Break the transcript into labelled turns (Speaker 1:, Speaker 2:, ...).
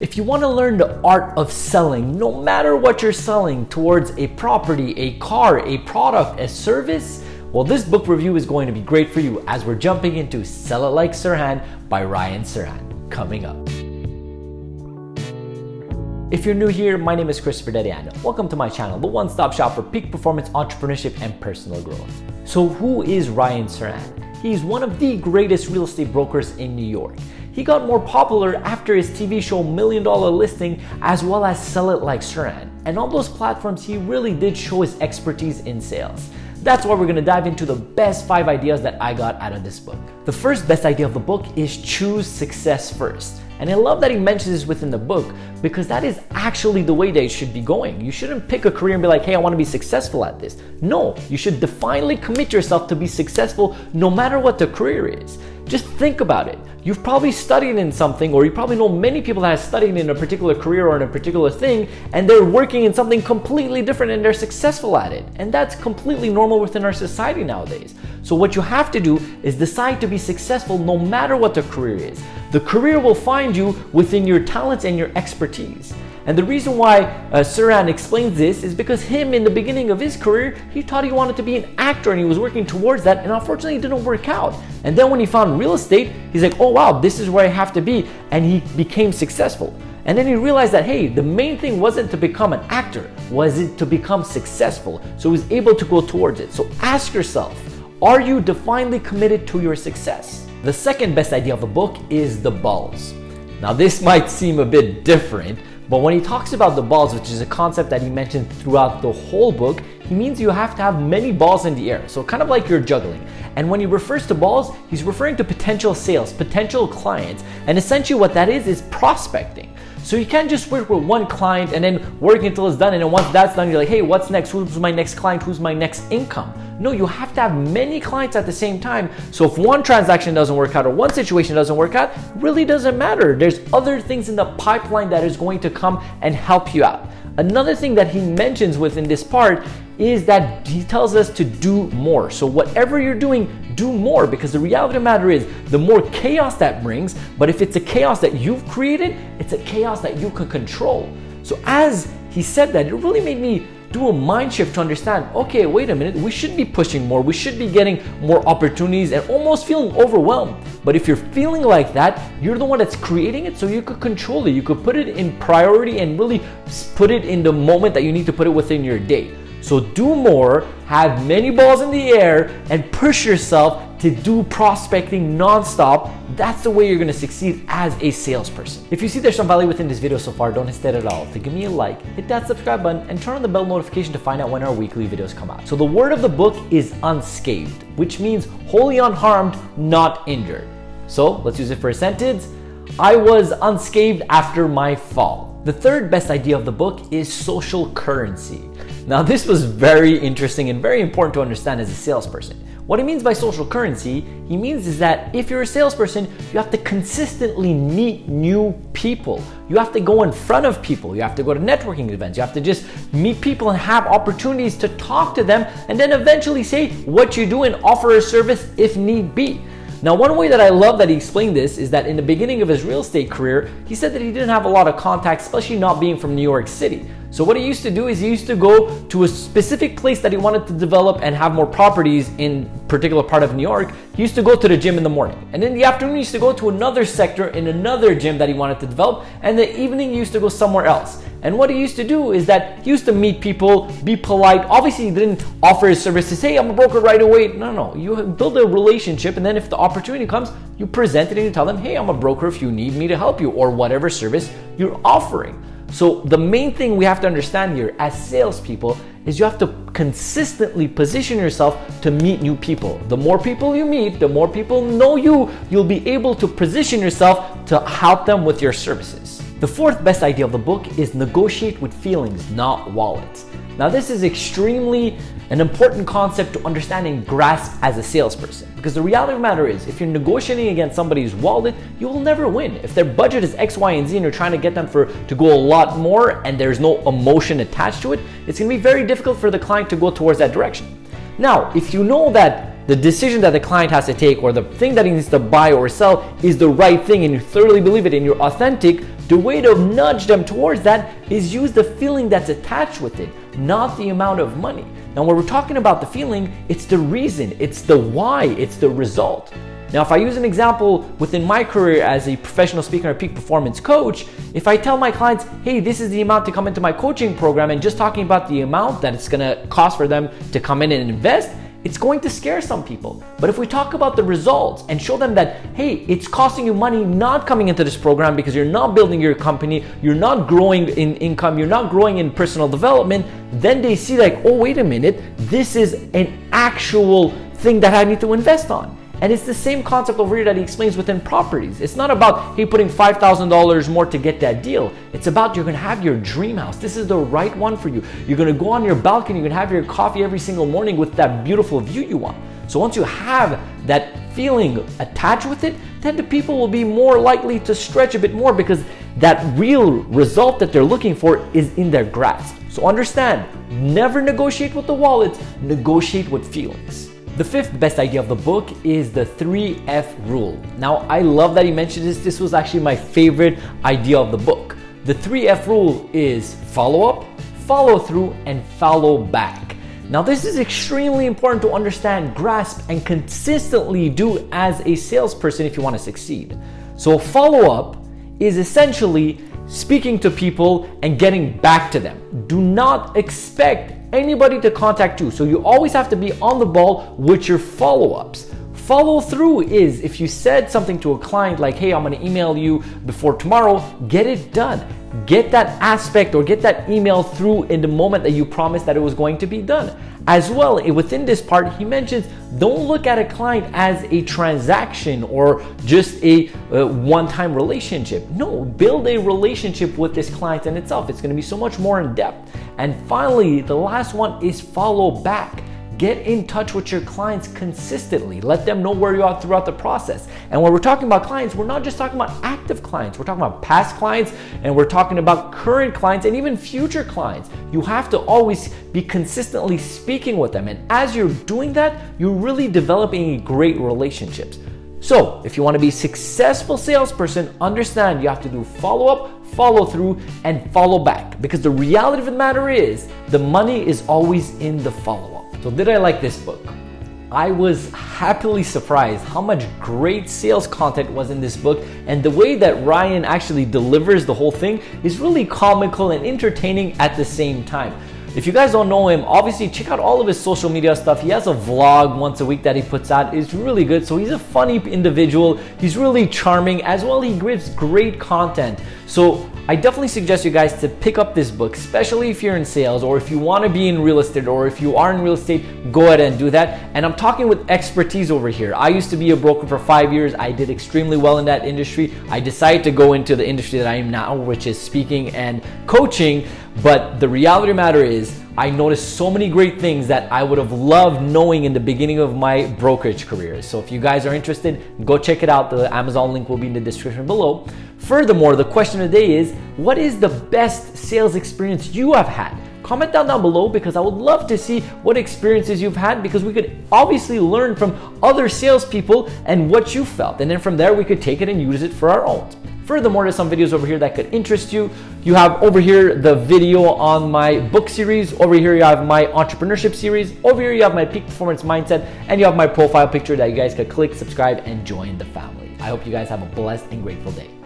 Speaker 1: If you want to learn the art of selling, no matter what you're selling, towards a property, a car, a product, a service, well, this book review is going to be great for you as we're jumping into Sell It Like Serhant by Ryan Serhant, coming up. If you're new here, my name is Christopher Dedian. Welcome to my channel, the one-stop shop for peak performance, entrepreneurship, and personal growth. So who is Ryan Serhant? He's one of the greatest real estate brokers in New York. He got more popular after his TV show $1 Million Listing, as well as Sell It Like Serhant. And on those platforms, he really did show his expertise in sales. That's why we're gonna dive into the best 5 ideas that I got out of this book. The first best idea of the book is choose success first. And I love that he mentions this within the book because that is actually the way that it should be going. You shouldn't pick a career and be like, hey, I want to be successful at this. No, you should definitely commit yourself to be successful no matter what the career is. Just think about it. You've probably studied in something, or you probably know many people that have studied in a particular career or in a particular thing, and they're working in something completely different and they're successful at it. And that's completely normal within our society nowadays. So what you have to do is decide to be successful no matter what the career is. The career will find you within your talents and your expertise. And the reason why Serhant explains this is because him, in the beginning of his career, he thought he wanted to be an actor and he was working towards that, and unfortunately it didn't work out. And then when he found real estate, he's like, oh wow, this is where I have to be, and he became successful. And then he realized that, hey, the main thing wasn't to become an actor, was it to become successful. So he was able to go towards it. So ask yourself, are you divinely committed to your success? The second best idea of the book is the balls. Now this might seem a bit different, but when he talks about the balls, which is a concept that he mentioned throughout the whole book, he means you have to have many balls in the air. So kind of like you're juggling. And when he refers to balls, he's referring to potential sales, potential clients. And essentially what that is prospecting. So you can't just work with one client and then work until it's done. And then once that's done, you're like, hey, what's next? Who's my next client? Who's my next income? No, you have to have many clients at the same time. So if one transaction doesn't work out or one situation doesn't work out, it really doesn't matter. There's other things in the pipeline that is going to come and help you out. Another thing that he mentions within this part is that he tells us to do more. So whatever you're doing, do more, because the reality of the matter is the more chaos that brings, but if it's a chaos that you've created, it's a chaos that you can control. So as he said that, it really made me do a mind shift to understand, okay, wait a minute, we should be pushing more, we should be getting more opportunities and almost feeling overwhelmed. But if you're feeling like that, you're the one that's creating it, so you could control it. You could put it in priority and really put it in the moment that you need to put it within your day. So do more, have many balls in the air, and push yourself to do prospecting nonstop. That's the way you're gonna succeed as a salesperson. If you see there's some value within this video so far, don't hesitate at all to give me a like, hit that subscribe button, and turn on the bell notification to find out when our weekly videos come out. So the word of the book is unscathed, which means wholly unharmed, not injured. So let's use it for a sentence. I was unscathed after my fall. The third best idea of the book is social currency. Now this was very interesting and very important to understand as a salesperson. What he means by social currency, he means is that if you're a salesperson, you have to consistently meet new people. You have to go in front of people. You have to go to networking events. You have to just meet people and have opportunities to talk to them, and then eventually say what you do and offer a service if need be. Now, one way that I love that he explained this is that in the beginning of his real estate career, he said that he didn't have a lot of contacts, especially not being from New York City. So what he used to do is he used to go to a specific place that he wanted to develop and have more properties in a particular part of New York. He used to go to the gym in the morning. And in the afternoon, he used to go to another sector in another gym that he wanted to develop. And the evening, he used to go somewhere else. And what he used to do is that he used to meet people, be polite. Obviously, he didn't offer his services, hey, I'm a broker right away. No. You build a relationship, and then if the opportunity comes, you present it and you tell them, hey, I'm a broker if you need me to help you, or whatever service you're offering. So the main thing we have to understand here as salespeople is you have to consistently position yourself to meet new people. The more people you meet, the more people know you, you'll be able to position yourself to help them with your services. The fourth best idea of the book is negotiate with feelings, not wallets. Now this is extremely an important concept to understand and grasp as a salesperson, because the reality of the matter is if you're negotiating against somebody's wallet, you will never win. If their budget is X, Y, and Z and you're trying to get them to go a lot more and there's no emotion attached to it, it's gonna be very difficult for the client to go towards that direction. Now, if you know that the decision that the client has to take or the thing that he needs to buy or sell is the right thing and you thoroughly believe it and you're authentic, The way to nudge them towards that is use the feeling that's attached with it, not the amount of money. Now, when we're talking about the feeling, it's the reason, it's the why, it's the result. Now, if I use an example within my career as a professional speaker and peak performance coach, if I tell my clients, hey, this is the amount to come into my coaching program, and just talking about the amount that it's gonna cost for them to come in and invest, it's going to scare some people. But if we talk about the results and show them that, hey, it's costing you money not coming into this program because you're not building your company, you're not growing in income, you're not growing in personal development, then they see like, oh, wait a minute, this is an actual thing that I need to invest on. And it's the same concept over here that he explains within properties. It's not about, hey, putting $5,000 more to get that deal. It's about you're gonna have your dream house. This is the right one for you. You're gonna go on your balcony, you're gonna have your coffee every single morning with that beautiful view you want. So once you have that feeling attached with it, then the people will be more likely to stretch a bit more because that real result that they're looking for is in their grasp. So understand, never negotiate with the wallets, negotiate with feelings. The fifth best idea of the book is the 3F rule. Now, I love that he mentioned this. This was actually my favorite idea of the book. The 3F rule is follow up, follow through, and follow back. Now, this is extremely important to understand, grasp, and consistently do as a salesperson if you want to succeed. So follow up is essentially speaking to people and getting back to them. Do not expect anybody to contact you. So you always have to be on the ball with your follow-ups. Follow through is if you said something to a client like, hey, I'm gonna email you before tomorrow, get it done. Get that aspect or get that email through in the moment that you promised that it was going to be done. As well, within this part, he mentions don't look at a client as a transaction or just a one-time relationship. No, build a relationship with this client in itself. It's going to be so much more in depth. And finally, the last one is follow back. Get in touch with your clients consistently. Let them know where you are throughout the process. And when we're talking about clients, we're not just talking about active clients. We're talking about past clients, and we're talking about current clients and even future clients. You have to always be consistently speaking with them. And as you're doing that, you're really developing great relationships. So if you want to be a successful salesperson, understand you have to do follow-up, follow through, and follow back. Because the reality of the matter is the money is always in the follow-up. So did I like this book? I was happily surprised how much great sales content was in this book, and the way that Ryan actually delivers the whole thing is really comical and entertaining at the same time. If you guys don't know him, obviously check out all of his social media stuff. He has a vlog once a week that he puts out. It's really good. So he's a funny individual. He's really charming as well. He gives great content. So I definitely suggest you guys to pick up this book, especially if you're in sales or if you want to be in real estate, or if you are in real estate, go ahead and do that. And I'm talking with expertise over here. I used to be a broker for 5 years. I did extremely well in that industry. I decided to go into the industry that I am now, which is speaking and coaching. But the reality of the matter is, I noticed so many great things that I would have loved knowing in the beginning of my brokerage career. So if you guys are interested, go check it out. The Amazon link will be in the description below. Furthermore, the question of the day is, what is the best sales experience you have had? Comment down below, because I would love to see what experiences you've had, because we could obviously learn from other salespeople and what you felt. And then from there, we could take it and use it for our own. Furthermore, there's some videos over here that could interest you. You have over here the video on my book series. Over here, you have my entrepreneurship series. Over here, you have my peak performance mindset, and you have my profile picture that you guys could click, subscribe, and join the family. I hope you guys have a blessed and grateful day.